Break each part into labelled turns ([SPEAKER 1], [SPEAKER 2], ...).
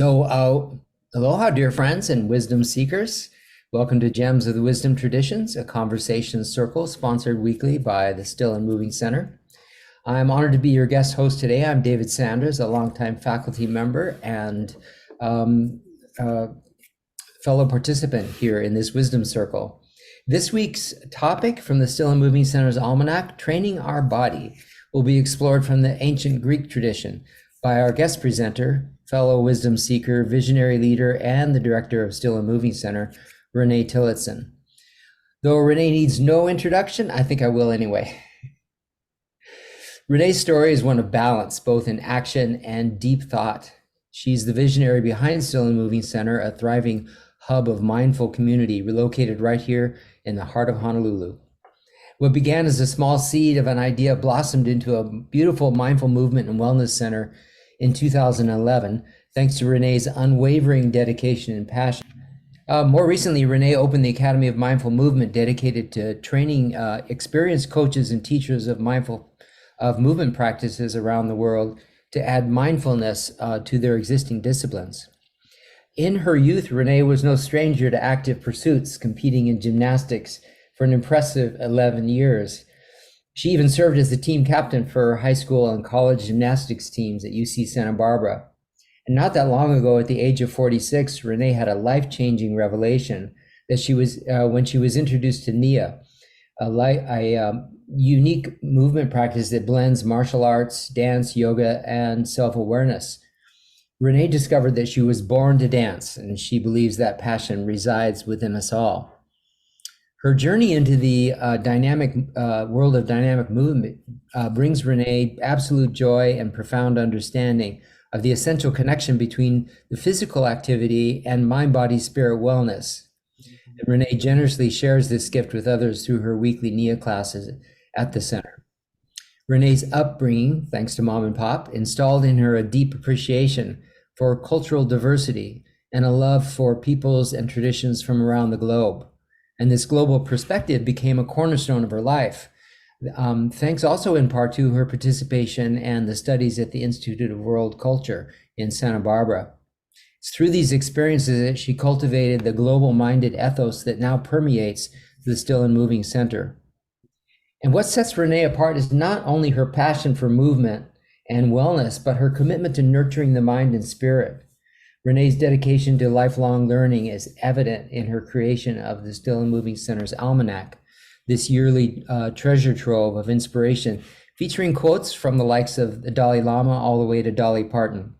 [SPEAKER 1] Aloha, dear friends and wisdom seekers. Welcome to Gems of the Wisdom Traditions, a conversation circle sponsored weekly by the Still and Moving Center. I'm honored to be your guest host today. I'm David Sanders, a longtime faculty member and fellow participant here in this wisdom circle. This week's topic from the Still and Moving Center's Almanac, Training Our Body, will be explored from the ancient Greek tradition by our guest presenter, fellow wisdom seeker, visionary leader, and the director of Still and Moving Center, Renée Tillotson. Though Renée needs no introduction, I think I will anyway. Renée's story is one of balance, both in action and deep thought. She's the visionary behind Still and Moving Center, a thriving hub of mindful community relocated right here in the heart of Honolulu. What began as a small seed of an idea blossomed into a beautiful mindful movement and wellness center in 2011, thanks to Renée's unwavering dedication and passion. More recently, Renée opened the Academy of Mindful Movement, dedicated to training experienced coaches and teachers of movement practices around the world to add mindfulness to their existing disciplines. In her youth, Renée was no stranger to active pursuits, competing in gymnastics for an impressive 11 years. She even served as the team captain for high school and college gymnastics teams at UC Santa Barbara. And not that long ago, at the age of 46, Renée had a life-changing revelation that she was when she was introduced to Nia, a unique movement practice that blends martial arts, dance, yoga, and self-awareness. Renée discovered that she was born to dance, and she believes that passion resides within us all. Her journey into the dynamic world of dynamic movement brings Renée absolute joy and profound understanding of the essential connection between the physical activity and mind-body-spirit wellness. And Renée generously shares this gift with others through her weekly Nia classes at the center. Renée's upbringing, thanks to mom and pop, installed in her a deep appreciation for cultural diversity and a love for peoples and traditions from around the globe. And this global perspective became a cornerstone of her life, thanks also in part to her participation and the studies at the Institute of World Culture in Santa Barbara. It's through these experiences that she cultivated the global-minded ethos that now permeates the Still and Moving Center. And what sets Renée apart is not only her passion for movement and wellness, but her commitment to nurturing the mind and spirit. Renée's dedication to lifelong learning is evident in her creation of the Still and Moving Center's Almanac, this yearly treasure trove of inspiration, featuring quotes from the likes of the Dalai Lama all the way to Dolly Parton.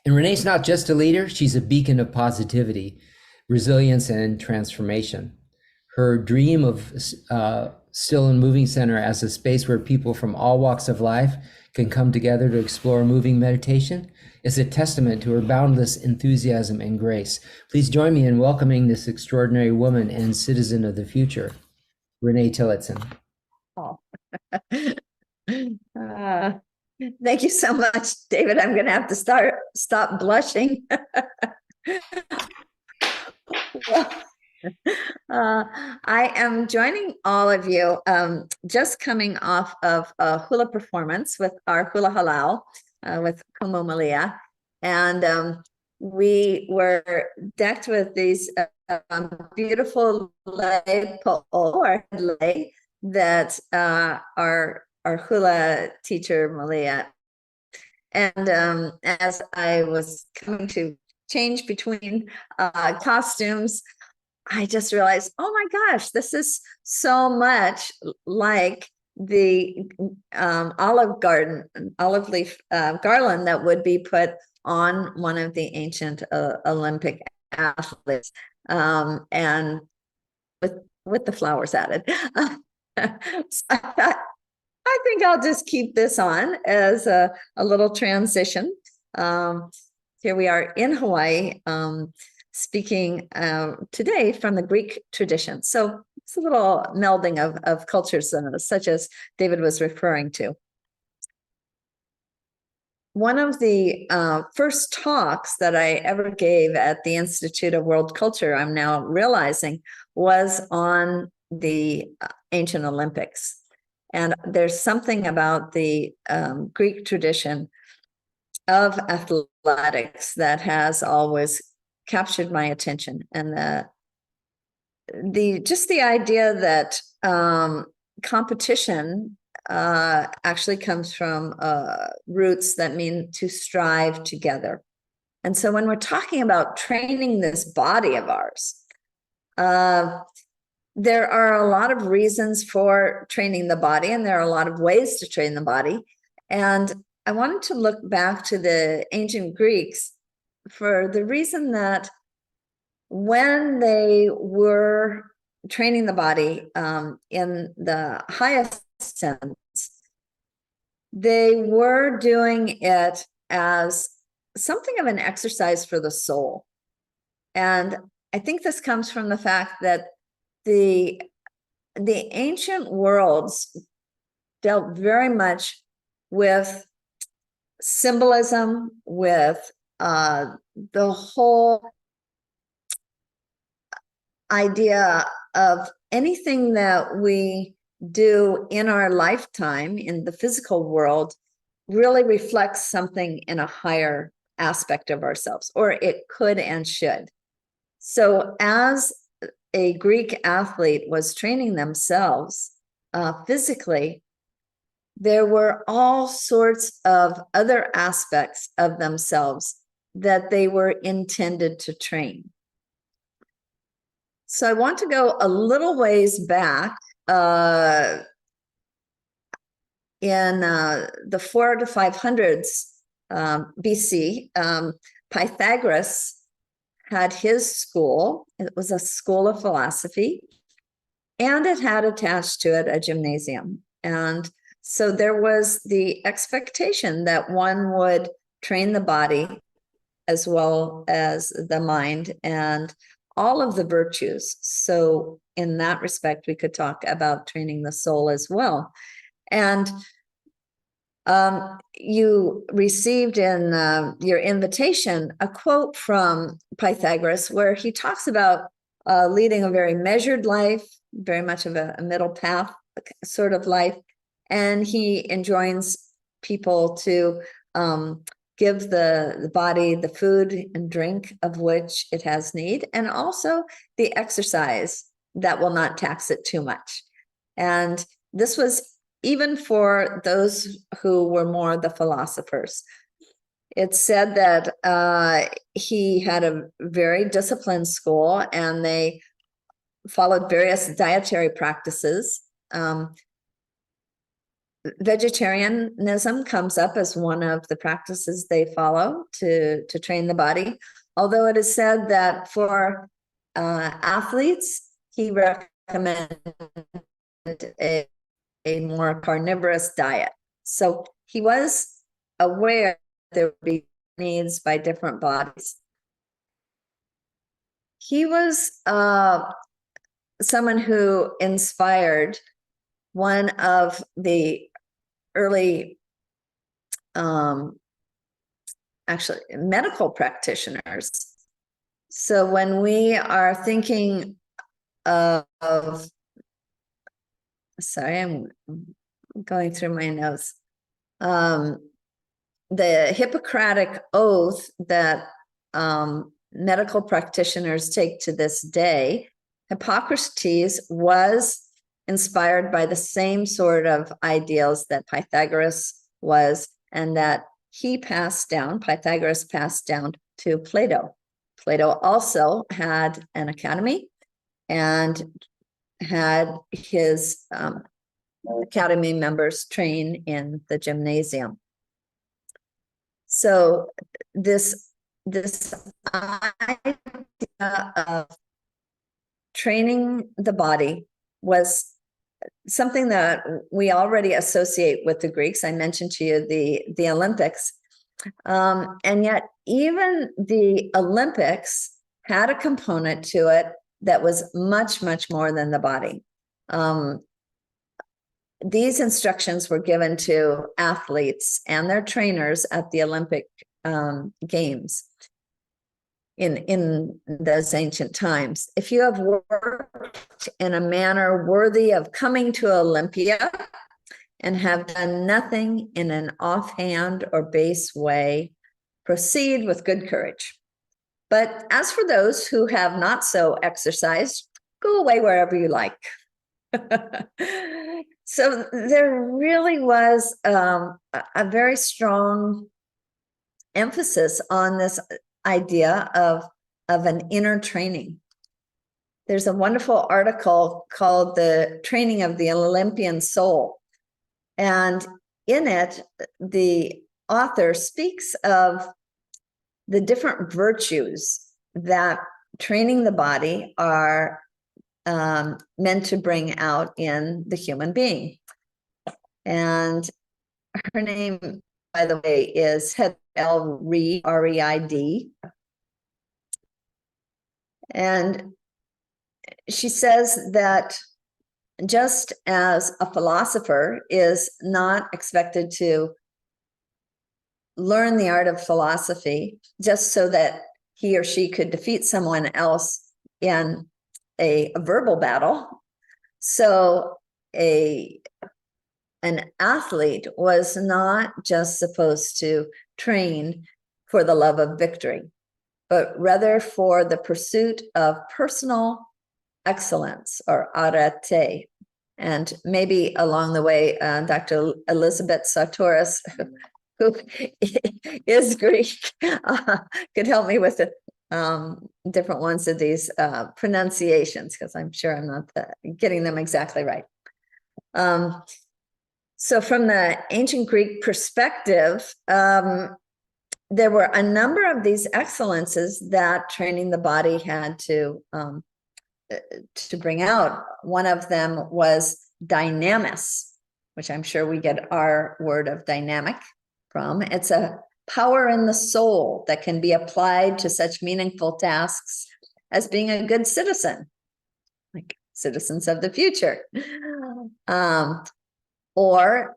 [SPEAKER 1] And Renée's not just a leader, she's a beacon of positivity, resilience, and transformation. Her dream of Still and Moving Center as a space where people from all walks of life can come together to explore moving meditation is a testament to her boundless enthusiasm and grace. Please join me in welcoming this extraordinary woman and citizen of the future, Renée Tillotson.
[SPEAKER 2] Oh. Thank you so much, David. I'm going to have to stop blushing. I am joining all of you just coming off of a hula performance with our hula halal with Kumu Malia, and we were decked with these beautiful lei po'o or lei that our hula teacher Malia, and as I was coming to change between costumes, I just realized, oh my gosh, this is so much like the olive leaf garland that would be put on one of the ancient Olympic athletes, and with the flowers added. So I thought, I think I'll just keep this on as a little transition. Here we are in Hawaii, speaking today from the Greek tradition. So it's a little melding of cultures, such as David was referring to. One of the first talks that I ever gave at the Institute of World Culture, I'm now realizing, was on the ancient Olympics. And there's something about the Greek tradition of athletics that has always captured my attention, and the idea that competition actually comes from roots that mean to strive together. And so when we're talking about training this body of ours, there are a lot of reasons for training the body, and there are a lot of ways to train the body. And I wanted to look back to the ancient Greeks for the reason that when they were training the body in the highest sense, they were doing it as something of an exercise for the soul. And I think this comes from the fact that the ancient worlds dealt very much with symbolism, with the whole idea of anything that we do in our lifetime in the physical world really reflects something in a higher aspect of ourselves, or it could and should. So as a Greek athlete was training themselves physically, there were all sorts of other aspects of themselves that they were intended to train. So I want to go a little ways back in the 400 to 500s BC. Pythagoras had his school. It was a school of philosophy, and it had attached to it a gymnasium. And so there was the expectation that one would train the body as well as the mind and all of the virtues. So in that respect, we could talk about training the soul as well. And you received in your invitation a quote from Pythagoras where he talks about leading a very measured life, very much of a middle path sort of life. And he enjoins people to give the body the food and drink of which it has need, and also the exercise that will not tax it too much. And this was even for those who were more the philosophers. It's said that he had a very disciplined school, and they followed various dietary practices. Vegetarianism comes up as one of the practices they follow to train the body, although it is said that for athletes, he recommended a more carnivorous diet. So he was aware there would be needs by different bodies. He was someone who inspired one of the early actually medical practitioners. So when we are thinking of sorry, I'm going through my notes. The Hippocratic oath that medical practitioners take to this day, Hippocrates was inspired by the same sort of ideals that Pythagoras was, and that Pythagoras passed down to Plato. Plato also had an academy and had his academy members train in the gymnasium. So this idea of training the body was something that we already associate with the Greeks. I mentioned to you the Olympics. And yet even the Olympics had a component to it that was much, much more than the body. These instructions were given to athletes and their trainers at the Olympic Games in those ancient times. If you have worked in a manner worthy of coming to Olympia and have done nothing in an offhand or base way, Proceed with good courage. But as for those who have not so exercised, go away wherever you like. So there really was a very strong emphasis on this idea of an inner training. There's a wonderful article called The Training of the Olympian Soul. And in it, the author speaks of the different virtues that training the body are meant to bring out in the human being. And her name, by the way, is Heather L. Reid, R-E-I-D. And she says that just as a philosopher is not expected to learn the art of philosophy just so that he or she could defeat someone else in a verbal battle, so an athlete was not just supposed to train for the love of victory, but rather for the pursuit of personal excellence, or arete. And maybe along the way, Dr. Elizabeth Sartoris, who is Greek, could help me with the different ones of these pronunciations, because I'm sure I'm not getting them exactly right. So from the ancient Greek perspective, there were a number of these excellences that training the body had to bring out. One of them was dynamis, which I'm sure we get our word of dynamic from. It's a power in the soul that can be applied to such meaningful tasks as being a good citizen, like citizens of the future, or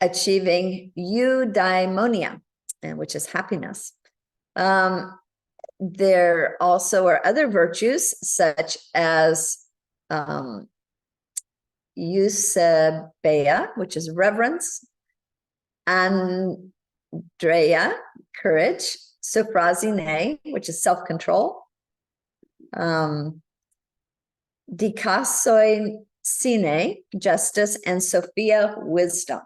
[SPEAKER 2] achieving eudaimonia, which is happiness. There also are other virtues such as eusebeia, which is reverence, andrea, courage, sophrazine, which is self-control, dikaiosyne, justice, and sophia, wisdom.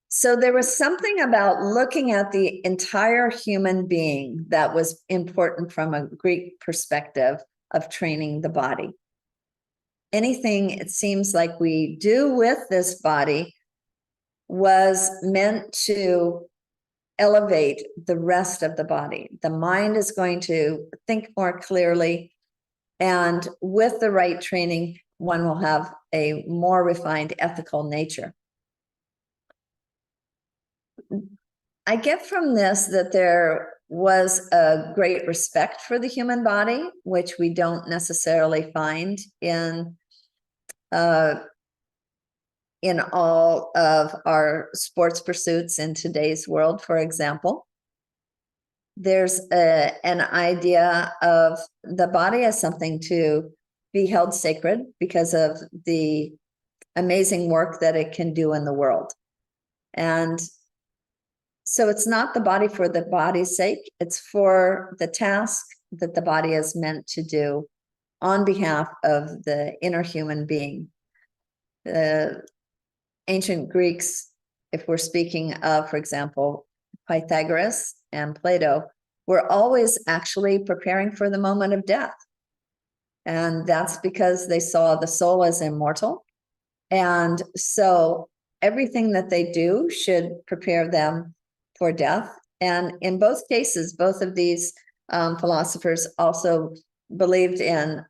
[SPEAKER 2] So there was something about looking at the entire human being that was important from a Greek perspective of training the body. Anything, it seems like, we do with this body was meant to elevate the rest of the body. The mind is going to think more clearly, and with the right training, one will have a more refined ethical nature. I get from this that there was a great respect for the human body, which we don't necessarily find in all of our sports pursuits in today's world, for example. There's an idea of the body as something to be held sacred because of the amazing work that it can do in the world. And so it's not the body for the body's sake, it's for the task that the body is meant to do on behalf of the inner human being. The ancient Greeks, if we're speaking of, for example, Pythagoras and Plato, were always actually preparing for the moment of death. And that's because they saw the soul as immortal. And so everything that they do should prepare them for death. And in both cases, both of these philosophers also believed in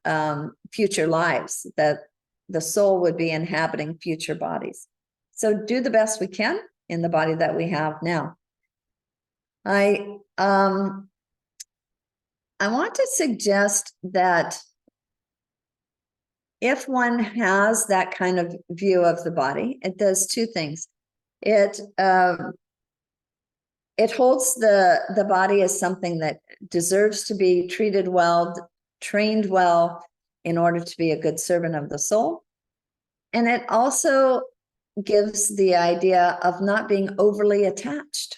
[SPEAKER 2] future lives, that the soul would be inhabiting future bodies. So do the best we can in the body that we have now. I want to suggest that if one has that kind of view of the body, it does two things. It holds the body as something that deserves to be treated well, trained well, in order to be a good servant of the soul. And it also gives the idea of not being overly attached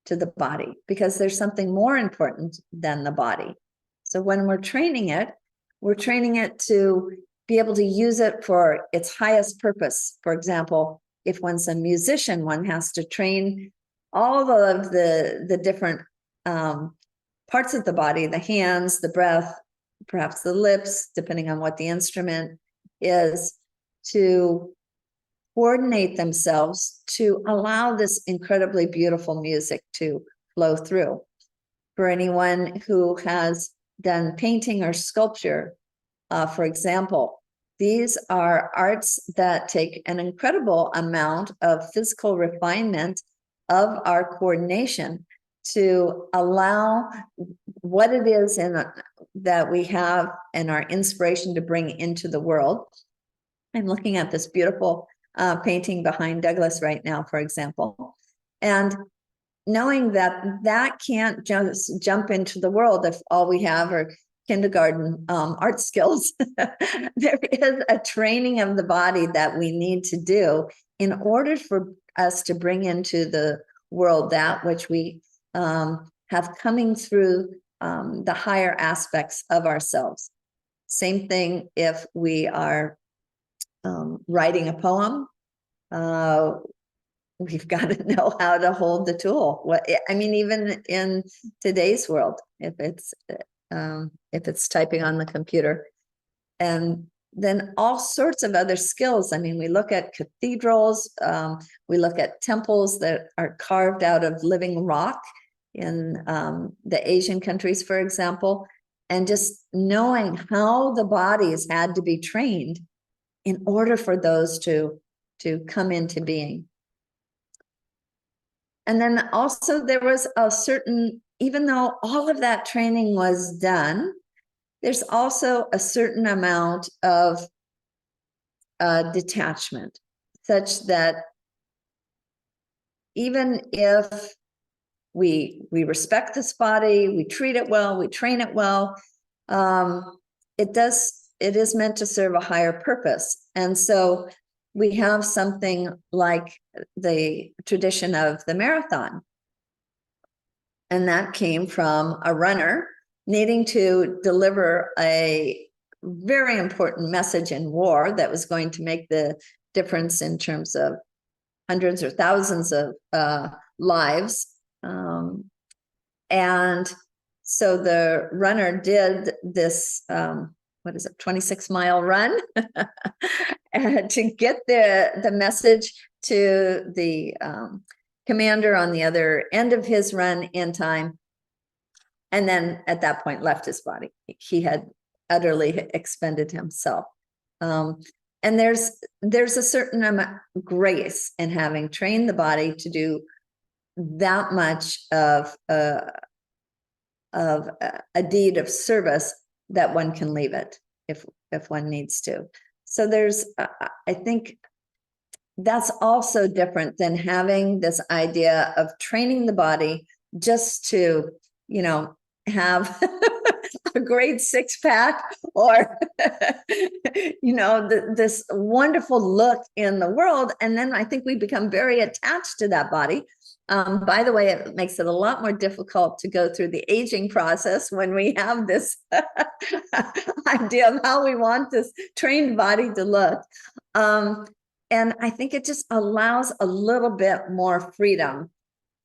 [SPEAKER 2] to the body, because there's something more important than the body. So when we're training it to be able to use it for its highest purpose. For example, if one's a musician, one has to train all of the different parts of the body, the hands, the breath, perhaps the lips, depending on what the instrument is, to coordinate themselves to allow this incredibly beautiful music to flow through. For anyone who has done painting or sculpture, for example, these are arts that take an incredible amount of physical refinement of our coordination to allow what it is that we have and our inspiration to bring into the world. I'm looking at this beautiful painting behind Douglas right now, for example, and knowing that can't just jump into the world if all we have are kindergarten art skills. There is a training of the body that we need to do in order for us to bring into the world that which we have coming through the higher aspects of ourselves. Same thing if we are writing a poem. We've got to know how to hold the tool. I mean, even in today's world, if it's typing on the computer, and then all sorts of other skills. I mean, we look at cathedrals, we look at temples that are carved out of living rock in the Asian countries, for example, and just knowing how the bodies had to be trained in order for those to come into being. And then also there was a certain, even though all of that training was done, there's also a certain amount of detachment, such that even if we respect this body, we treat it well, we train it well, it is meant to serve a higher purpose. And so we have something like the tradition of the marathon. And that came from a runner needing to deliver a very important message in war that was going to make the difference in terms of hundreds or thousands of lives. And so the runner did this, 26-mile run to get the message to the commander on the other end of his run in time. And then at that point left his body. He had utterly expended himself. And there's a certain amount of grace in having trained the body to do that much of a deed of service that one can leave it if one needs to. So there's, I think that's also different than having this idea of training the body just to, have a great six-pack or, this wonderful look in the world. And then I think we become very attached to that body. By the way, it makes it a lot more difficult to go through the aging process when we have this idea of how we want this trained body to look. And I think it just allows a little bit more freedom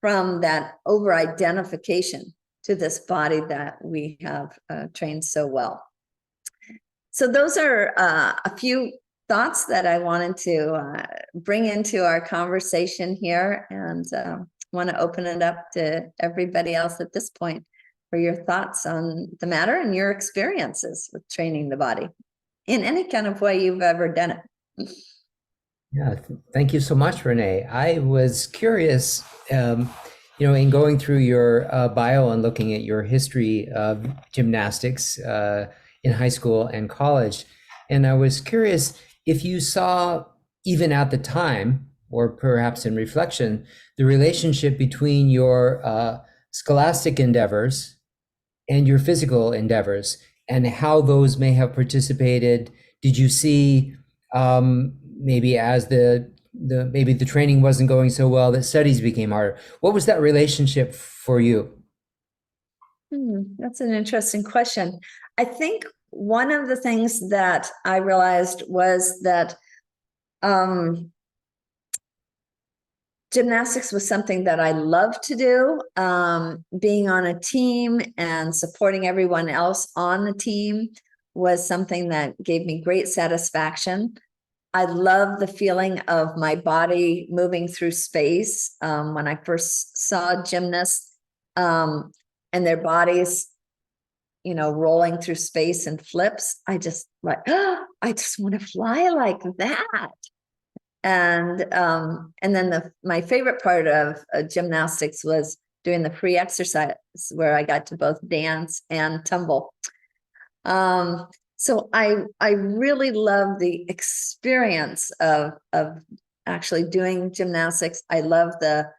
[SPEAKER 2] from that over-identification to this body that we have trained so well. So those are a few thoughts that I wanted to bring into our conversation here, and want to open it up to everybody else at this point for your thoughts on the matter and your experiences with training the body in any kind of way you've ever done it.
[SPEAKER 1] Yeah, thank you so much, Renee. I was curious, in going through your bio and looking at your history of gymnastics in high school and college, and I was curious if you saw, even at the time, or perhaps in reflection, the relationship between your scholastic endeavors and your physical endeavors, and how those may have participated. Did you see maybe as the maybe the training wasn't going so well, that studies became harder. What was that relationship for you?
[SPEAKER 2] That's an interesting question. I think one of the things that I realized was that gymnastics was something that I loved to do. Being on a team and supporting everyone else on the team was something that gave me great satisfaction. I love the feeling of my body moving through space. When I first saw gymnasts and their bodies, rolling through space and flips, I just like, I just want to fly like that. And then my favorite part of gymnastics was doing the free exercise, where I got to both dance and tumble. So I really love the experience of actually doing gymnastics. I love the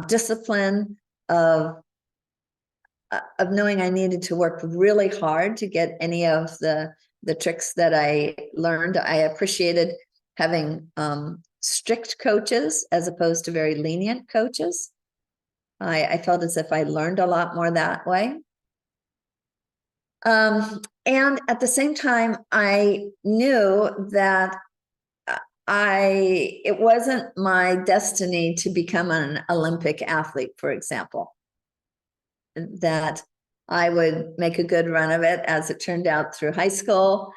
[SPEAKER 2] discipline of knowing I needed to work really hard to get any of the tricks that I learned. I appreciated having strict coaches as opposed to very lenient coaches. I felt as if I learned a lot more that way. And at the same time, I knew that it wasn't my destiny to become an Olympic athlete, for example, that I would make a good run of it, as it turned out, through high school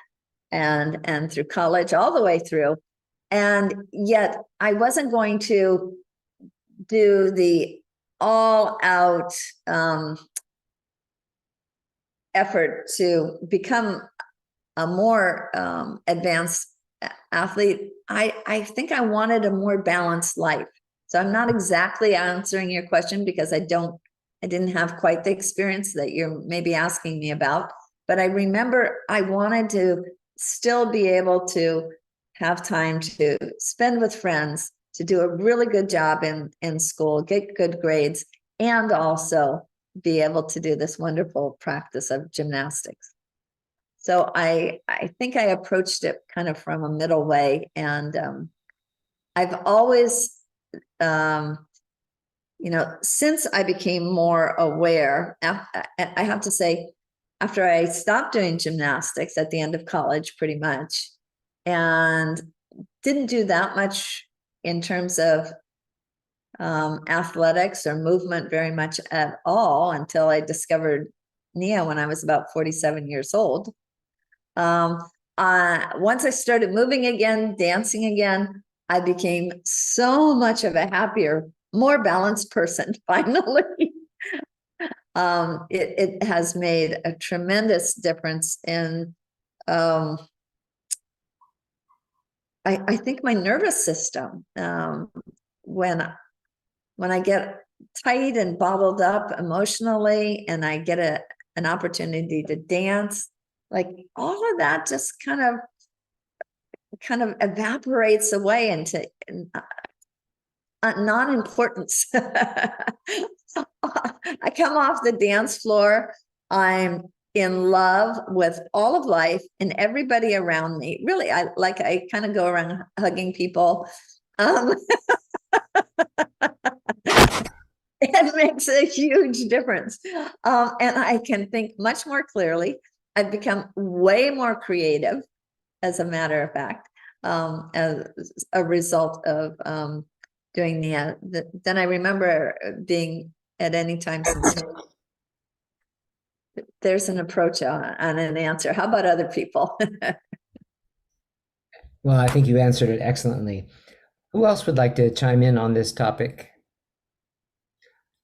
[SPEAKER 2] and through college, all the way through. And yet I wasn't going to do the all out effort to become a more advanced athlete. I think I wanted a more balanced life. So I'm not exactly answering your question, because I didn't have quite the experience that you're maybe asking me about. But I remember I wanted to still be able to have time to spend with friends, to do a really good job in school, get good grades, and also be able to do this wonderful practice of gymnastics. So I think I approached it kind of from a middle way. And I've always, since I became more aware, I have to say, after I stopped doing gymnastics at the end of college, pretty much, and didn't do that much in terms of athletics or movement very much at all until I discovered Nia when I was about 47 years old. Once I started moving again, dancing again, I became so much of a happier, more balanced person, finally. It has made a tremendous difference in, I think, my nervous system. When I get tight and bottled up emotionally, and I get an opportunity to dance, like all of that just kind of evaporates away into non-importance. I come off the dance floor, I'm in love with all of life and everybody around me. Really, I kind of go around hugging people. It makes a huge difference. And I can think much more clearly. I've become way more creative, as a matter of fact, as a result of doing then I remember being at any time since. There's an approach on an answer. How about other people?
[SPEAKER 1] Well, I think you answered it excellently. Who else would like to chime in on this topic?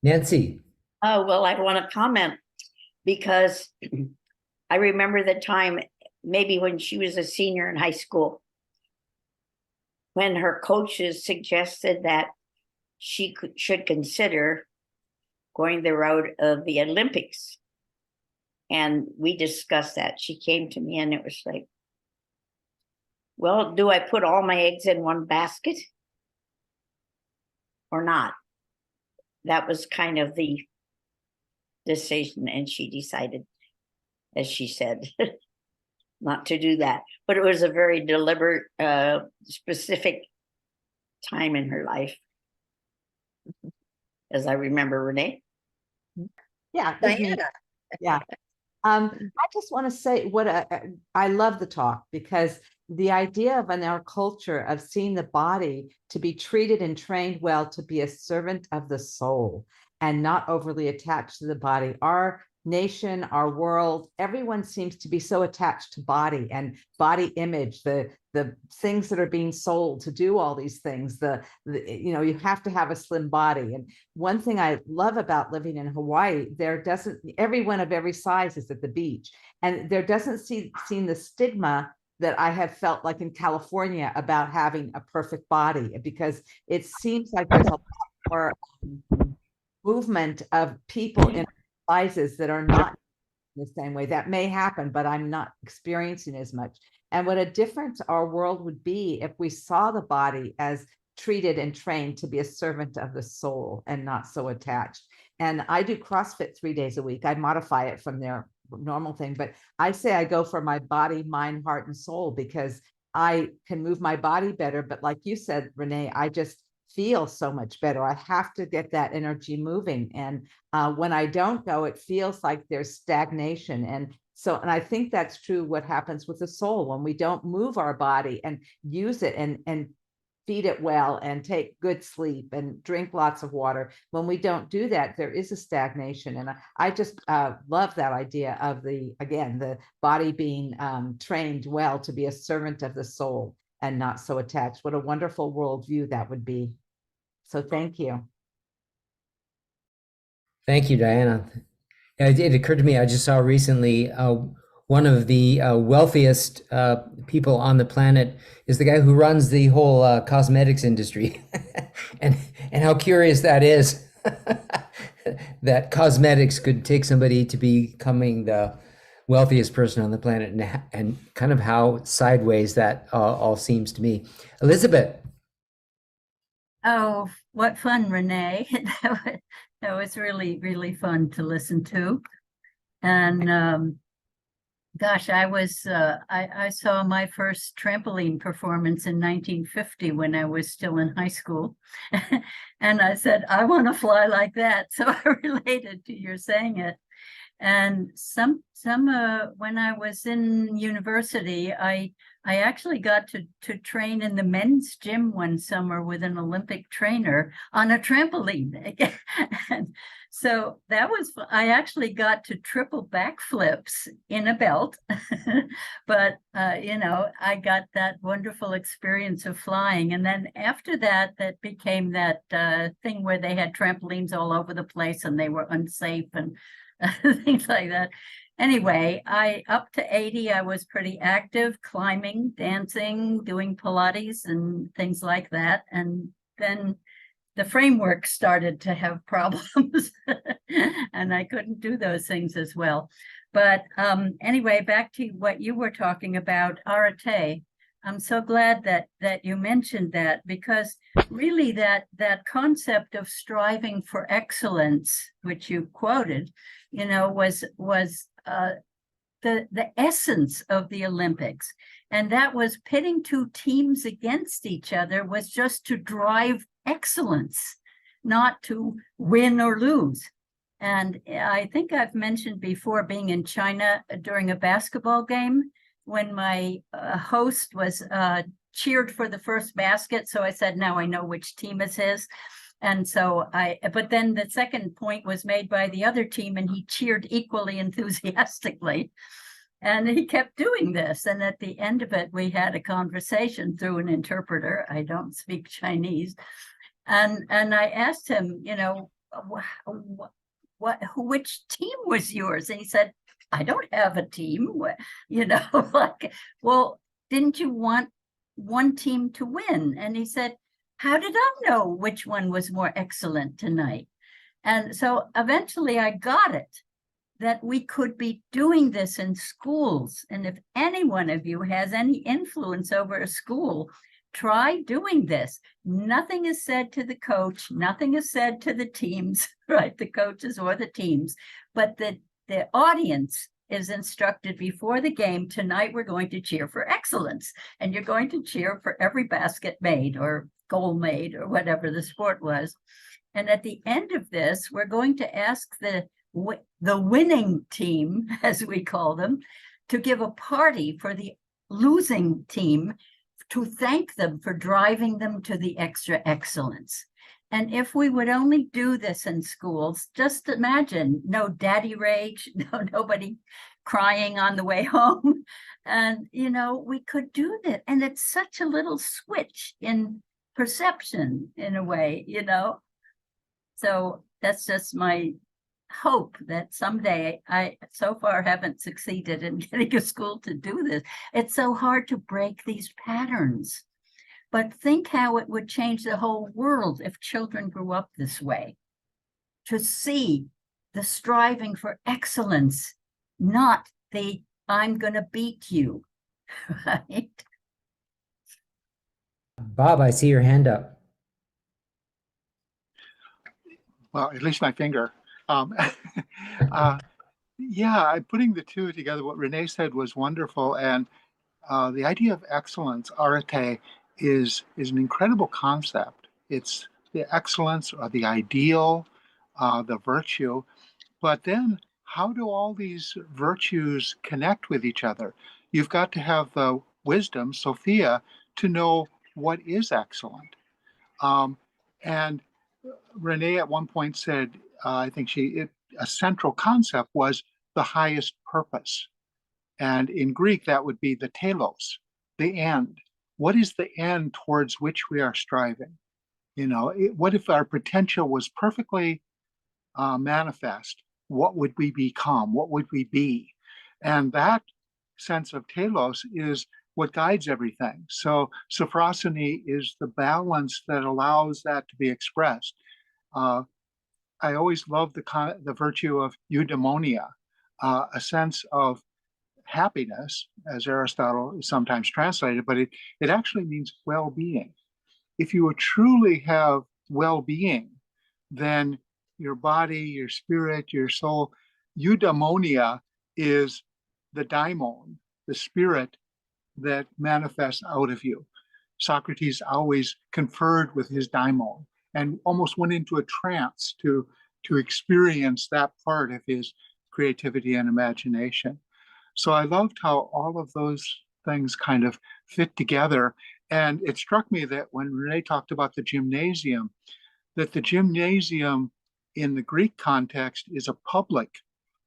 [SPEAKER 1] Nancy.
[SPEAKER 3] Oh, well, I want to comment because I remember the time, maybe when she was a senior in high school, when her coaches suggested that she should consider going the route of the Olympics. And we discussed that. She came to me and it was like, well, do I put all my eggs in one basket or not? That was kind of the decision. And she decided, as she said, not to do that. But it was a very deliberate, specific time in her life, as I remember, Renee.
[SPEAKER 4] Yeah, that's me.
[SPEAKER 2] Diana.
[SPEAKER 4] Yeah. I just want to say I love the talk, because the idea of in our culture of seeing the body to be treated and trained well to be a servant of the soul and not overly attached to the body. Our nation, our world, everyone seems to be so attached to body and body image, the things that are being sold to do all these things, you have to have a slim body. And one thing I love about living in Hawaii, everyone of every size is at the beach, and there doesn't seem the stigma that I have felt like in California about having a perfect body, because it seems like there's a lot more movement of people in sizes that are not the same way. That may happen, but I'm not experiencing as much. And what a difference our world would be if we saw the body as treated and trained to be a servant of the soul and not so attached. And I do CrossFit 3 days a week. I modify it from their normal thing, but I say I go for my body, mind, heart, and soul, because I can move my body better. But like you said, Renee, I just feel so much better. I have to get that energy moving. And when I don't go, it feels like there's stagnation. And I think that's true what happens with the soul when we don't move our body and use it and feed it well and take good sleep and drink lots of water. When we don't do that, there is a stagnation. And I just love that idea of the body being trained well to be a servant of the soul and not so attached. What a wonderful worldview that would be. So thank you.
[SPEAKER 1] Thank you, Diana. It occurred to me, I just saw recently one of the wealthiest people on the planet is the guy who runs the whole cosmetics industry. and how curious that is, that cosmetics could take somebody to becoming the wealthiest person on the planet, and kind of how sideways that all seems to me. Elizabeth.
[SPEAKER 5] Oh, what fun, Renee. That was really, really fun to listen to. And gosh, I saw my first trampoline performance in 1950 when I was still in high school. And I said, I want to fly like that. So I related to your saying it. And when I was in university, I actually got to train in the men's gym one summer with an Olympic trainer on a trampoline. And so I actually got to triple backflips in a belt, but I got that wonderful experience of flying. And then after that became that thing where they had trampolines all over the place and they were unsafe and things like that. Anyway, up to 80, I was pretty active, climbing, dancing, doing Pilates and things like that. And then the framework started to have problems and I couldn't do those things as well. But anyway, back to what you were talking about, arate. I'm so glad that you mentioned that, because really that concept of striving for excellence, which you quoted, was the essence of the Olympics. And that was pitting two teams against each other, was just to drive excellence, not to win or lose. And I think I've mentioned before being in China during a basketball game when my host was cheered for the first basket. So I said, now I know which team is his. And so but then the second point was made by the other team and he cheered equally enthusiastically. And he kept doing this. And at the end of it, we had a conversation through an interpreter. I don't speak Chinese. And I asked him, which team was yours? And he said, I don't have a team, well, didn't you want one team to win? And he said, how did I know which one was more excellent tonight? And so eventually I got it, that we could be doing this in schools. And if any one of you has any influence over a school, try doing this. Nothing is said to the coach, nothing is said to the teams, right? The coaches or the teams, but the audience is instructed before the game, tonight we're going to cheer for excellence, and you're going to cheer for every basket made or goal made or whatever the sport was. And at the end of this, we're going to ask the winning team, as we call them, to give a party for the losing team to thank them for driving them to the extra excellence. And if we would only do this in schools, just imagine no daddy rage, nobody crying on the way home. And, we could do that. And it's such a little switch in perception in a way, So that's just my hope that someday, I so far haven't succeeded in getting a school to do this. It's so hard to break these patterns. But think how it would change the whole world if children grew up this way, to see the striving for excellence, not the I'm going to beat you, right?
[SPEAKER 1] Bob, I see your hand up.
[SPEAKER 6] Well, at least my finger. Yeah, putting the two together, what Renee said was wonderful. And the idea of excellence, arete, is an incredible concept. It's the excellence or the ideal, the virtue. But then how do all these virtues connect with each other? You've got to have the wisdom, Sophia, to know what is excellent. And Renee at one point said, I think a central concept was the highest purpose. And in Greek, that would be the telos, the end. What is the end towards which we are striving? What if our potential was perfectly manifest? What would we become? What would we be? And that sense of telos is what guides everything. So sophrosophy is the balance that allows that to be expressed. I always love the virtue of eudaimonia, a sense of happiness, as Aristotle is sometimes translated, but it actually means well-being. If you truly have well-being, then your body, your spirit, your soul, eudaimonia is the daimon, the spirit that manifests out of you. Socrates always conferred with his daimon and almost went into a trance to experience that part of his creativity and imagination. So I loved how all of those things kind of fit together. And it struck me that when Renee talked about the gymnasium, that the gymnasium in the Greek context is a public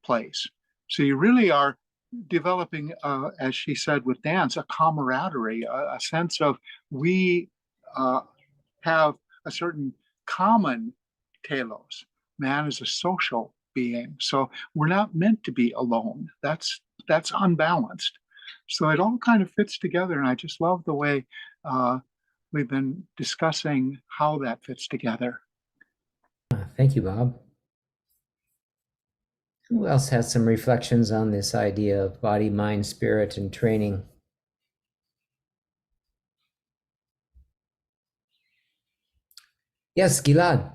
[SPEAKER 6] place. So you really are developing, as she said with dance, a camaraderie, a sense of we have a certain common telos. Man is a social being, so we're not meant to be alone. That's unbalanced. So it all kind of fits together, and I just love the way we've been discussing how that fits together.
[SPEAKER 1] Thank you, Bob. Who else has some reflections on this idea of body, mind, spirit, and training? Yes, Gilad.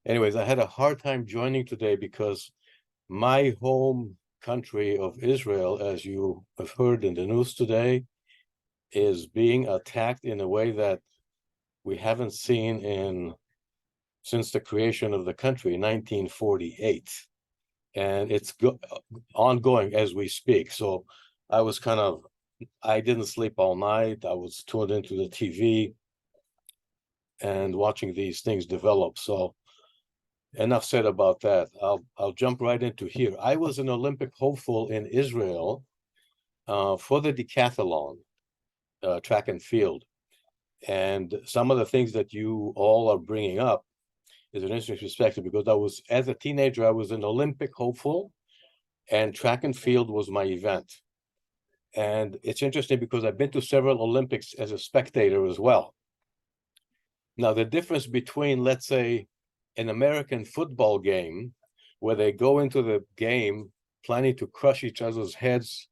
[SPEAKER 7] Anyways, I had a hard time joining today because my home country of Israel, as you have heard in the news today, is being attacked in a way that we haven't seen since the creation of the country in 1948. And it's ongoing as we speak. So I didn't sleep all night. I was tuned into the TV and watching these things develop. So enough said about that. I'll jump right into here. I was an Olympic hopeful in Israel for the decathlon, track and field. And some of the things that you all are bringing up is an interesting perspective, because as a teenager, I was an Olympic hopeful, and track and field was my event. And it's interesting because I've been to several Olympics as a spectator as well. Now, the difference between, let's say, an American football game, where they go into the game planning to crush each other's heads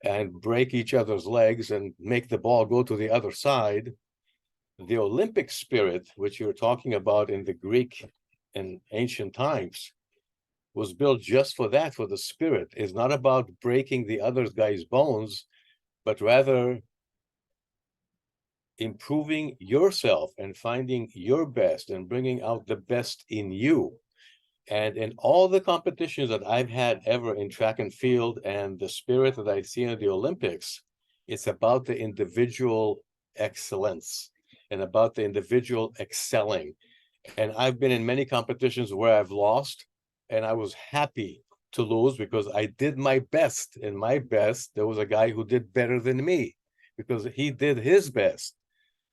[SPEAKER 7] and break each other's legs and make the ball go to the other side, the Olympic spirit, which you're talking about in the Greek and ancient times, was built just for that, for the spirit. It's not about breaking the other guy's bones, but rather improving yourself and finding your best and bringing out the best in you. And in all the competitions that I've had ever in track and field and the spirit that I see in the Olympics, it's about the individual excellence and about the individual excelling. And I've been in many competitions where I've lost, and I was happy to lose because I did my best. In my best, there was a guy who did better than me because he did his best.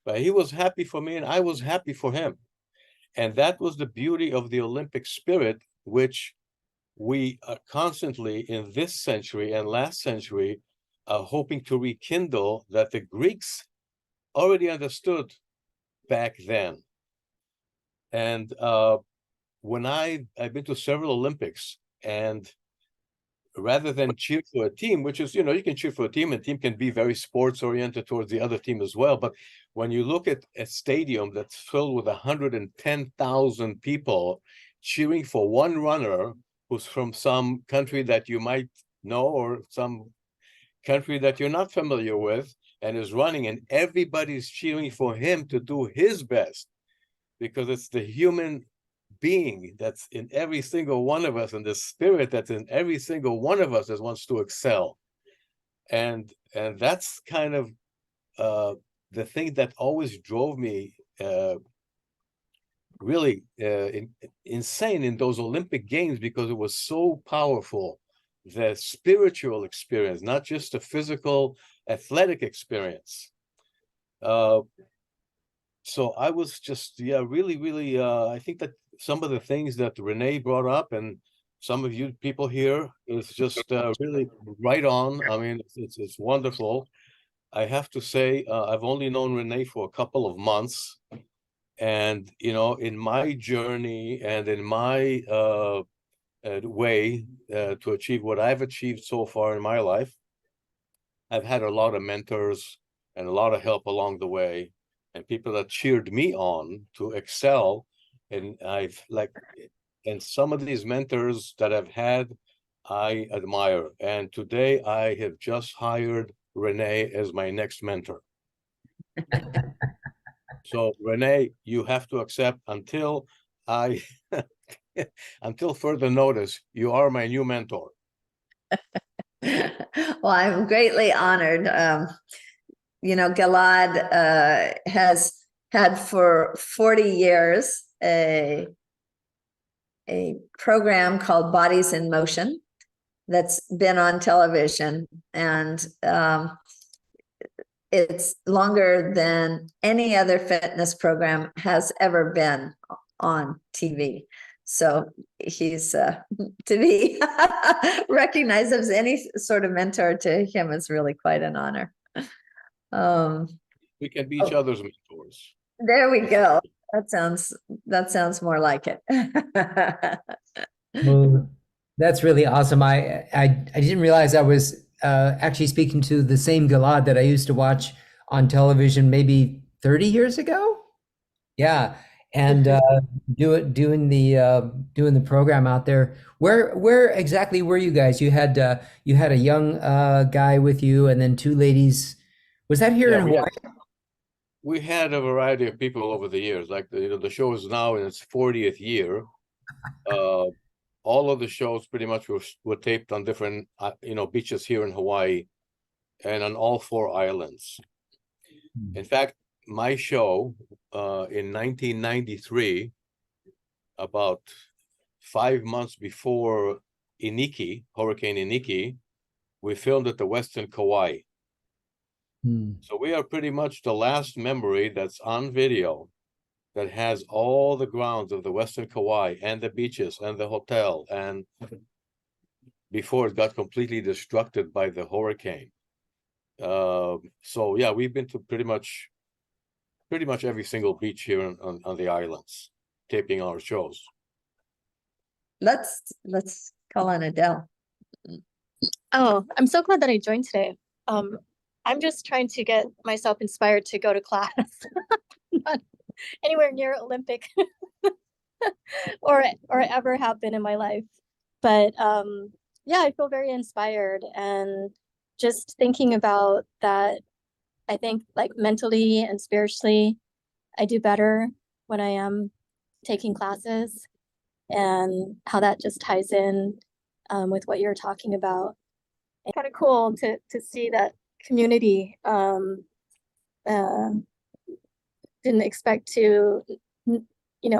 [SPEAKER 7] But he was happy for me and I was happy for him. And that was the beauty of the Olympic spirit, which we are constantly in this century and last century hoping to rekindle, that the Greeks already understood back then. And when I've been to several Olympics, and rather than cheer for a team, which is, you know, you can cheer for a team and team can be very sports oriented towards the other team as well. But when you look at a stadium that's filled with 110,000 people cheering for one runner who's from some country that you might know or some country that you're not familiar with and is running, and everybody's cheering for him to do his best, because it's the human being that's in every single one of us and the spirit that's in every single one of us that wants to excel. And that's kind of the thing that always drove me really insane in those Olympic Games, because it was so powerful. The spiritual experience, not just the physical athletic experience. So I was just, really, I think that some of the things that Renée brought up and some of you people here is just really right on. I mean, it's wonderful. I have to say, I've only known Renée for a couple of months. And, you know, in my journey and in my way to achieve what I've achieved so far in my life, I've had a lot of mentors and a lot of help along the way, and people that cheered me on to excel. And and some of these mentors that I've had, I admire. And today I have just hired Renée as my next mentor. So Renée, you have to accept until until further notice, you are my new mentor.
[SPEAKER 2] Well, I'm greatly honored. You know, Gilad has had for 40 years a program called Bodies in Motion that's been on television, and it's longer than any other fitness program has ever been on TV. So he's to be recognized as any sort of mentor to him is really quite an honor.
[SPEAKER 7] We can be each other's mentors.
[SPEAKER 2] There we go. That sounds more like it.
[SPEAKER 1] Well, that's really awesome. I didn't realize I was actually speaking to the same Gilad that I used to watch on television maybe 30 years ago. Yeah. And doing the program out there. Where exactly were you guys? You had a young guy with you, and then two ladies. Was that here in Hawaii?
[SPEAKER 7] We had a variety of people over the years. Like the show is now in its 40th year. All of the shows pretty much were taped on different beaches here in Hawaii, and on all 4 islands. In fact, my show in 1993, about 5 months before Hurricane Iniki, we filmed at the Western Kauai. So we are pretty much the last memory that's on video that has all the grounds of the Western Kauai and the beaches and the hotel, and before it got completely destructed by the hurricane. So yeah, we've been to pretty much every single beach here on the islands, taping our shows.
[SPEAKER 2] Let's call on Adele.
[SPEAKER 8] Oh, I'm so glad that I joined today. I'm just trying to get myself inspired to go to class. Not anywhere near Olympic or ever have been in my life. But yeah, I feel very inspired, and just thinking about that I think like mentally and spiritually, I do better when I am taking classes, and how that just ties in with what you're talking about. It's kind of cool to see that community. Didn't expect to,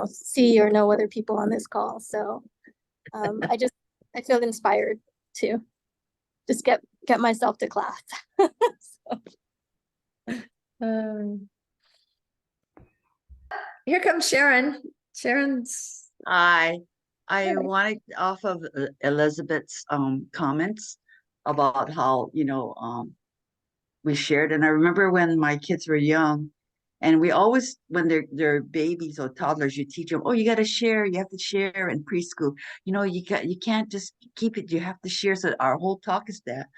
[SPEAKER 8] see or know other people on this call. So I feel inspired to just get myself to class.
[SPEAKER 2] Here comes Sharon. Sharon's.
[SPEAKER 9] I
[SPEAKER 2] Hi.
[SPEAKER 9] wanted off of Elizabeth's comments about how we shared, and I remember when my kids were young, and we always, when they're babies or toddlers, you teach them, oh, you got to share, you have to share in preschool. You can't just keep it, you have to share. So our whole talk is that.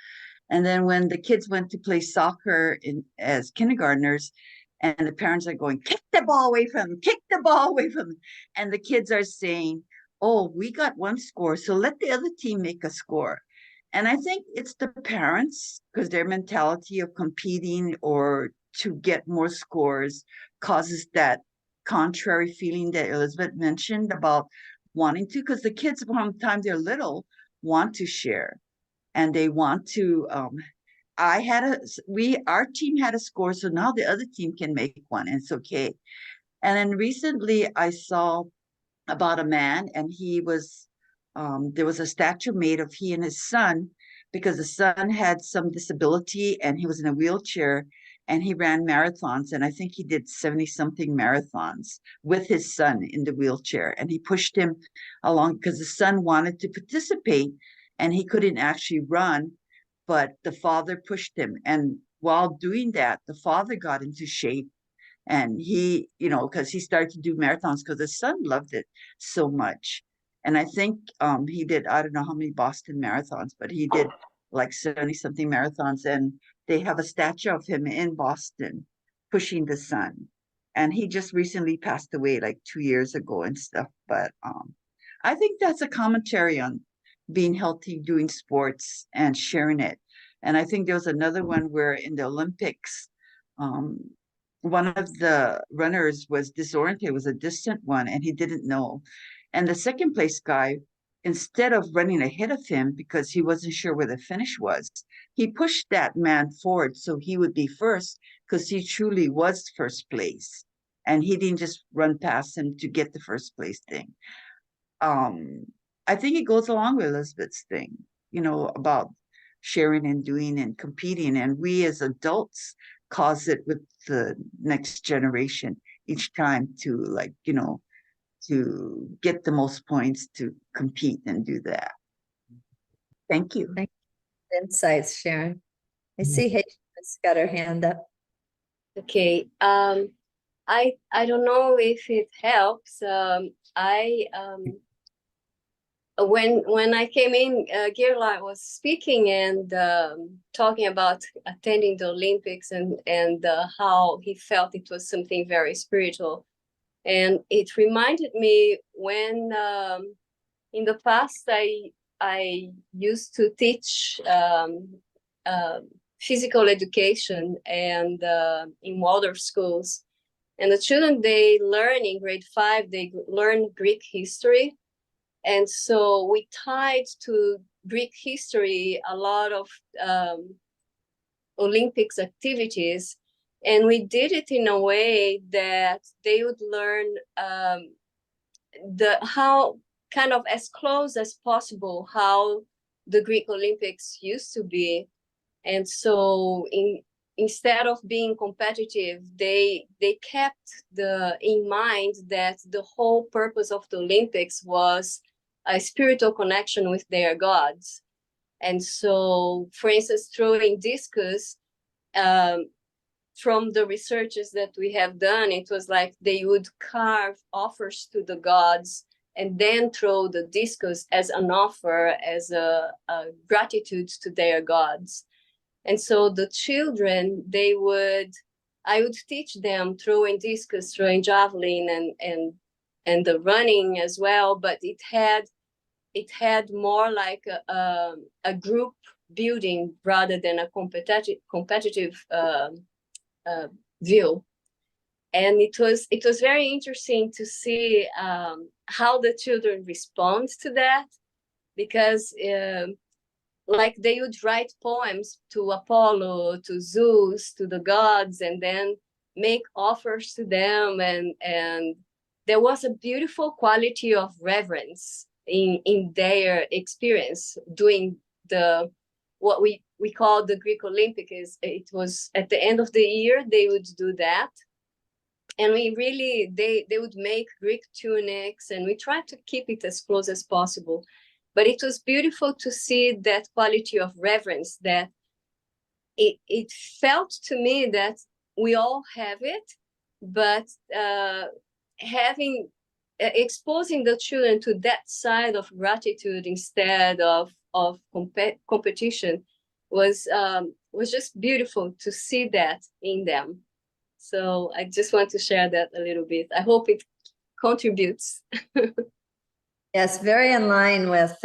[SPEAKER 9] And then when the kids went to play soccer as kindergartners, and the parents are going, kick the ball away from them, kick the ball away from them. And the kids are saying, oh, we got one score, so let the other team make a score. And I think it's the parents, because their mentality of competing or to get more scores causes that contrary feeling that Elizabeth mentioned about wanting to, because the kids from the time they're little want to share, and they want to our team had a score, so now the other team can make one, and it's okay. And then recently I saw about a man, and he was there was a statue made of he and his son, because the son had some disability and he was in a wheelchair, and he ran marathons, and I think he did 70 something marathons with his son in the wheelchair, and he pushed him along because the son wanted to participate and he couldn't actually run, but the father pushed him. And while doing that, the father got into shape, and he, because he started to do marathons because his son loved it so much. And I think he did, I don't know how many Boston marathons, but he did like 70 something marathons, and they have a statue of him in Boston pushing the son. And he just recently passed away like 2 years ago and stuff. But I think that's a commentary on being healthy, doing sports and sharing it. And I think there was another one where in the Olympics, one of the runners was disoriented, was a distant one, and he didn't know. And the second place guy, instead of running ahead of him because he wasn't sure where the finish was, he pushed that man forward so he would be first, because he truly was first place. And he didn't just run past him to get the first place thing. I think it goes along with Elizabeth's thing, about sharing and doing and competing. And we as adults cause it with the next generation each time to to get the most points to compete and do that. Thank you.
[SPEAKER 2] Insights, Sharon. I see Haitian's got her hand up.
[SPEAKER 10] Okay. I don't know if it helps. When I came in, Girla was speaking and talking about attending the Olympics and how he felt it was something very spiritual. And it reminded me when in the past I used to teach physical education and in Waldorf schools. And the children, they learn in grade 5, they learn Greek history. And so we tied to Greek history a lot of Olympics activities. And we did it in a way that they would learn how kind of as close as possible how the Greek Olympics used to be. And so instead of being competitive, they kept in mind that the whole purpose of the Olympics was a spiritual connection with their gods. And so, for instance, throwing discus, from the researches that we have done, it was like they would carve offers to the gods and then throw the discus as an offer, as a gratitude to their gods. And so the children, I would teach them throwing discus, throwing javelin, and the running as well. But it had more like a group building rather than a competitive view. And it was very interesting to see how the children respond to that, because like they would write poems to Apollo, to Zeus, to the gods, and then make offers to them, and there was a beautiful quality of reverence in their experience doing what we call the Greek Olympic. It was at the end of the year they would do that, and they would make Greek tunics, and we tried to keep it as close as possible. But it was beautiful to see that quality of reverence, that it felt to me that we all have it, but exposing the children to that side of gratitude instead of competition was just beautiful to see that in them. So I just want to share that a little bit. I hope it contributes.
[SPEAKER 2] Yes, very in line with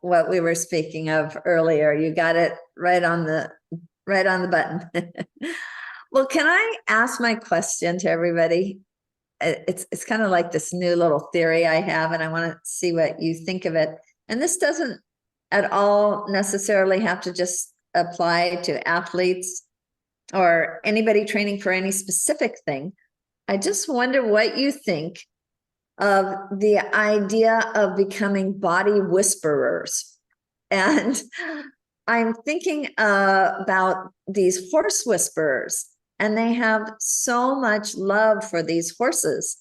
[SPEAKER 2] what we were speaking of earlier. You got it right on the button. Well, can I ask my question to everybody? It's kind of like this new little theory I have, and I want to see what you think of it. And this doesn't at all necessarily have to just apply to athletes or anybody training for any specific thing. I just wonder what you think of the idea of becoming body whisperers. And I'm thinking about these horse whisperers, and they have so much love for these horses,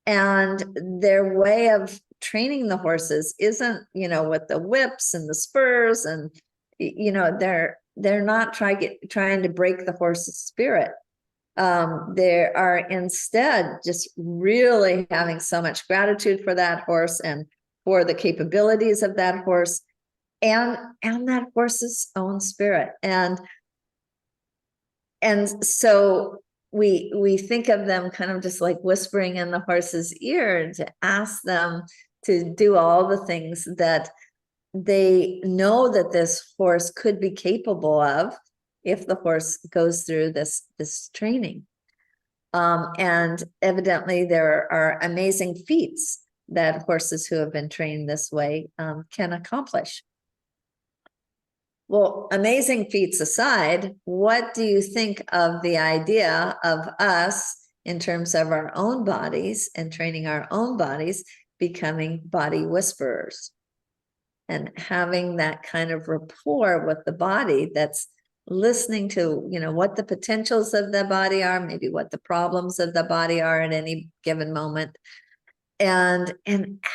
[SPEAKER 2] and their way of training the horses isn't, with the whips and the spurs, and they're not trying to break the horse's spirit. They are instead just really having so much gratitude for that horse and for the capabilities of that horse and that horse's own spirit. And so we think of them kind of just like whispering in the horse's ear to ask them to do all the things that they know that this horse could be capable of if the horse goes through this training. And evidently there are amazing feats that horses who have been trained this way can accomplish. Well, amazing feats aside, what do you think of the idea of us in terms of our own bodies and training our own bodies, becoming body whisperers and having that kind of rapport with the body that's listening to, what the potentials of the body are, maybe what the problems of the body are at any given moment, and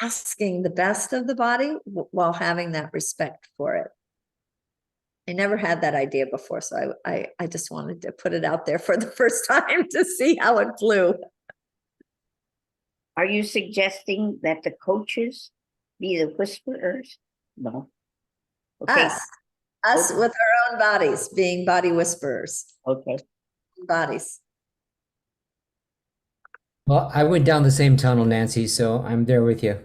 [SPEAKER 2] asking the best of the body while having that respect for it. I never had that idea before, so I just wanted to put it out there for the first time to see how it flew.
[SPEAKER 3] Are you suggesting that the coaches be the whisperers? No. Okay.
[SPEAKER 2] Us with our own bodies, being body whisperers.
[SPEAKER 3] Okay.
[SPEAKER 2] Bodies.
[SPEAKER 1] Well, I went down the same tunnel, Nancy, so I'm there with you.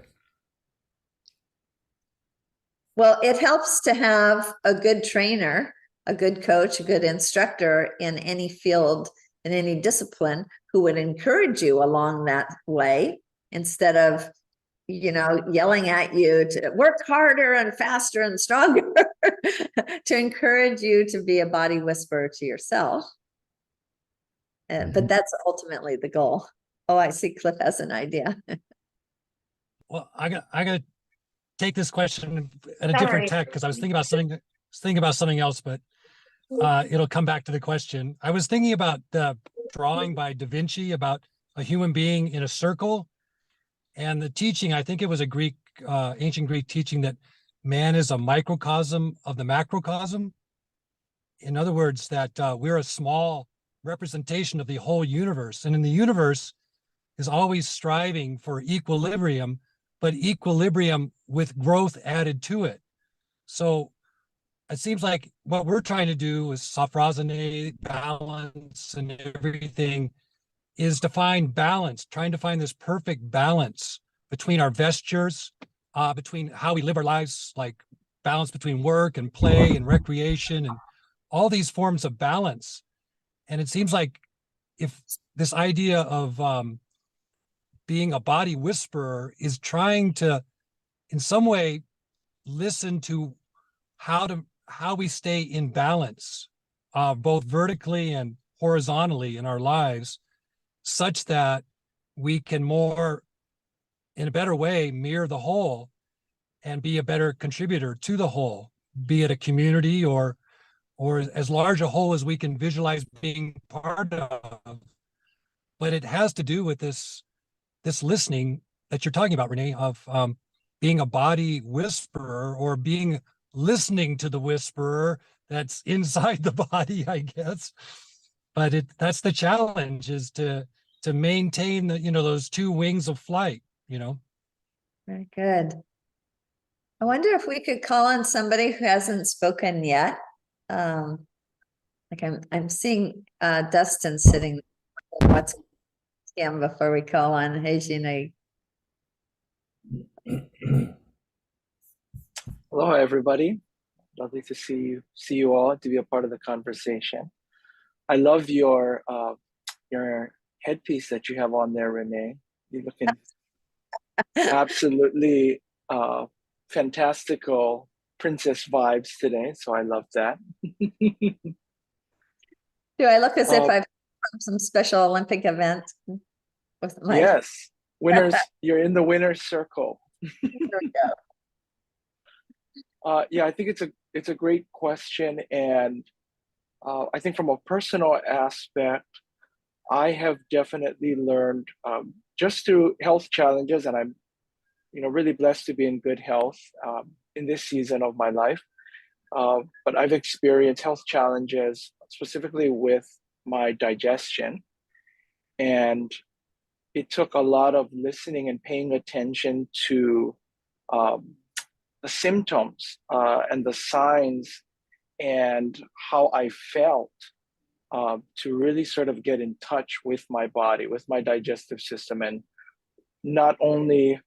[SPEAKER 2] Well, it helps to have a good trainer, a good coach, a good instructor in any field, in any discipline, who would encourage you along that way instead of, yelling at you to work harder and faster and stronger, to encourage you to be a body whisperer to yourself. But that's ultimately the goal. Oh, I see Cliff has an idea.
[SPEAKER 11] Well, I got to take this question at a different tack because I was thinking about something else, but it'll come back to the question. I was thinking about the drawing by Da Vinci about a human being in a circle, and the teaching, I think it was a ancient Greek teaching that man is a microcosm of the macrocosm. In other words, that we're a small representation of the whole universe, and in the universe is always striving for equilibrium, but equilibrium with growth added to it. So it seems like what we're trying to do is sophrosonate, balance, and everything is to find balance, trying to find this perfect balance between our vestures, between how we live our lives, like balance between work and play and recreation and all these forms of balance. And it seems like if this idea of being a body whisperer is trying to, in some way, listen to how we stay in balance, both vertically and horizontally in our lives, such that we can more, in a better way, mirror the whole and be a better contributor to the whole, be it a community or as large a whole as we can visualize being part of. But it has to do with this listening that you're talking about, Renee, of being a body whisperer, or being listening to the whisperer that's inside the body, I guess. But that's the challenge, is to maintain the, those two wings of flight,
[SPEAKER 2] Very good. I wonder if we could call on somebody who hasn't spoken yet. Like I'm seeing Dustin sitting. What's him before we call on Hejina?
[SPEAKER 12] Hello, everybody. Lovely to see you all, to be a part of the conversation. I love your headpiece that you have on there, Renee. You're looking absolutely fantastical princess vibes today, so I love that.
[SPEAKER 2] Do I look as if I've come from some special Olympic event? With my...
[SPEAKER 12] Yes, winners. You're in the winner's circle.
[SPEAKER 2] There we go.
[SPEAKER 12] Yeah, I think it's a great question, and I think from a personal aspect, I have definitely learned just through health challenges, and I'm really blessed to be in good health in this season of my life. But I've experienced health challenges specifically with my digestion, and it took a lot of listening and paying attention to the symptoms and the signs and how I felt to really sort of get in touch with my body, with my digestive system, and not only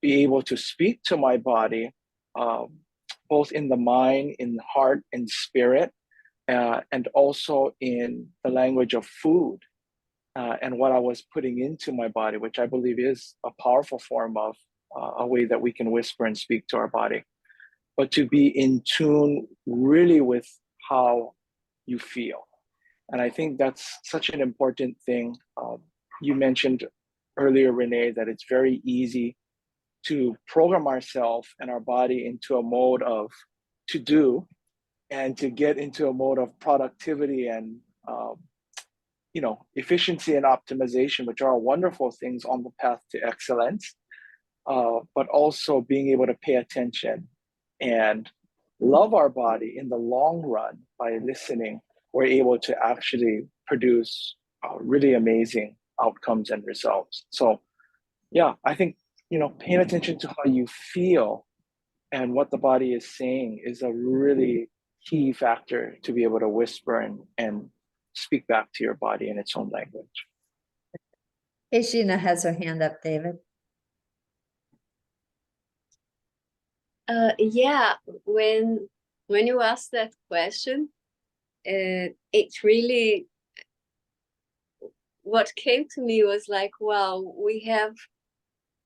[SPEAKER 12] be able to speak to my body, both in the mind, in the heart, and spirit, and also in the language of food and what I was putting into my body, which I believe is a powerful form of a way that we can whisper and speak to our body. But to be in tune really with how you feel. And I think that's such an important thing. You mentioned earlier, Renee, that it's very easy to program ourselves and our body into a mode of to do, and to get into a mode of productivity and efficiency and optimization, which are wonderful things on the path to excellence, but also being able to pay attention and love our body in the long run. By listening, we're able to actually produce really amazing outcomes and results. So yeah, I think paying attention to how you feel and what the body is saying is a really key factor to be able to whisper and speak back to your body in its own language.
[SPEAKER 2] Hejina has her hand up, David.
[SPEAKER 10] Yeah, when you asked that question, it really, what came to me was like, wow,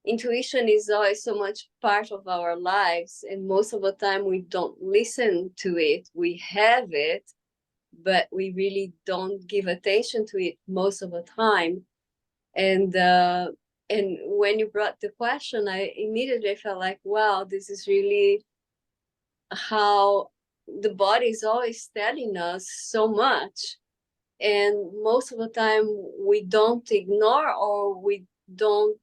[SPEAKER 10] intuition is always so much part of our lives, and most of the time we don't listen to it. We have it, but we really don't give attention to it most of the time. And when you brought the question, I immediately felt like, wow, this is really how the body is always telling us so much. And most of the time we don't ignore, or we don't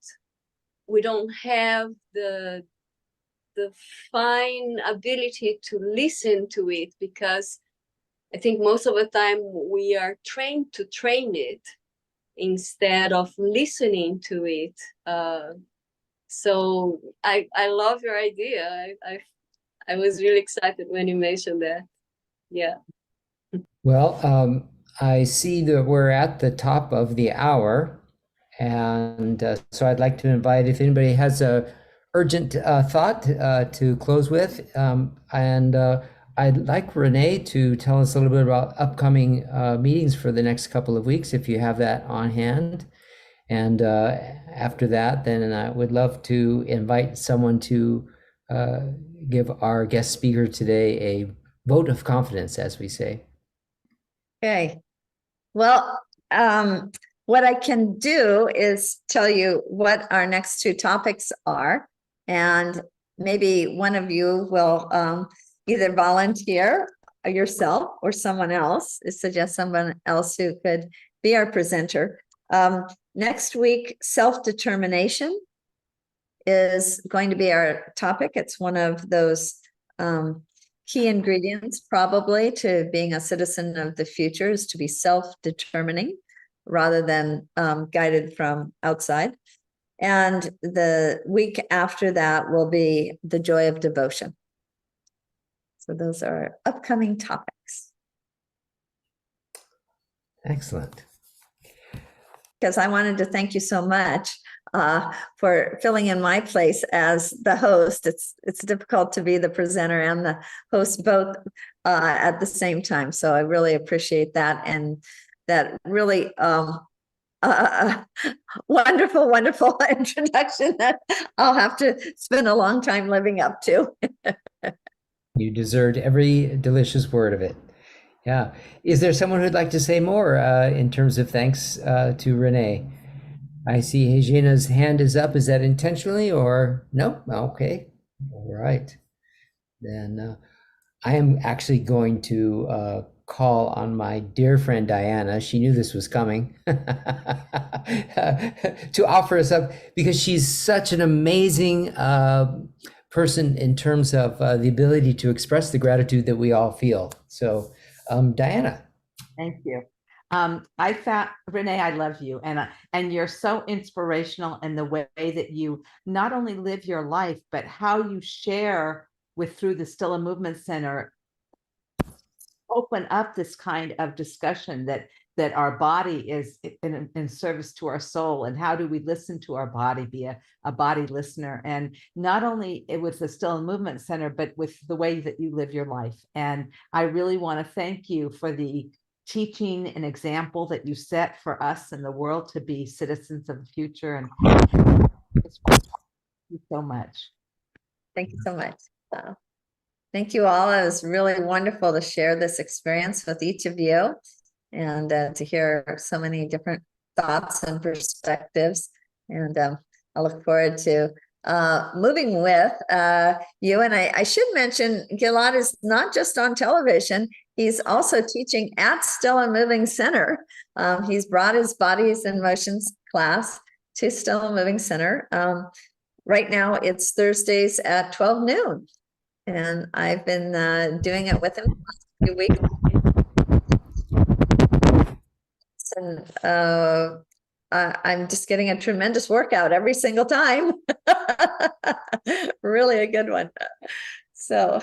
[SPEAKER 10] have the fine ability to listen to it, because I think most of the time we are trained to train it instead of listening to it. So I love your idea. I was really excited when you mentioned that. Yeah.
[SPEAKER 1] Well, I see that we're at the top of the hour, and so I'd like to invite, if anybody has a urgent thought to close with, and I'd like Renee to tell us a little bit about upcoming meetings for the next couple of weeks, if you have that on hand. And after that, then I would love to invite someone to give our guest speaker today a vote of confidence, as we say.
[SPEAKER 2] Okay. Well, what I can do is tell you what our next two topics are, and maybe one of you will either volunteer yourself or someone else, suggest someone else who could be our presenter. Next week, self-determination is going to be our topic. It's one of those key ingredients probably to being a citizen of the future, is to be self-determining rather than guided from outside. And the week after that will be the joy of devotion. So those are upcoming topics.
[SPEAKER 1] Excellent.
[SPEAKER 2] Because I wanted to thank you so much for filling in my place as the host. It's difficult to be the presenter and the host both at the same time. So I really appreciate that, and that really wonderful, wonderful introduction that I'll have to spend a long time living up to.
[SPEAKER 1] You deserved every delicious word of it. Yeah. Is there someone who'd like to say more in terms of thanks to Renee? I see Hejina's hand is up. Is that intentionally or no? Okay. All right. Then I am actually going to call on my dear friend Diana. She knew this was coming to offer us up, because she's such an amazing person in terms of the ability to express the gratitude that we all feel. So Diana.
[SPEAKER 4] Thank you. I found, Renee, I love you, and you're so inspirational in the way that you not only live your life, but how you share through the Stilla Movement Center, open up this kind of discussion that our body is in service to our soul, and how do we listen to our body, be a body listener, and not only with the Stilla Movement Center, but with the way that you live your life. And I really want to thank you for the teaching and example that you set for us in the world to be citizens of the future. And thank you so much.
[SPEAKER 2] Thank you so much. Thank you all. It was really wonderful to share this experience with each of you, and to hear so many different thoughts and perspectives. And I look forward to moving with you. And I should mention, Gilad is not just on television. He's also teaching at Stilla Moving Center. He's brought his Bodies and Motions class to Stilla Moving Center. Right now it's Thursdays at 12 noon. And I've been doing it with him the last few weeks. And I'm just getting a tremendous workout every single time. Really a good one. So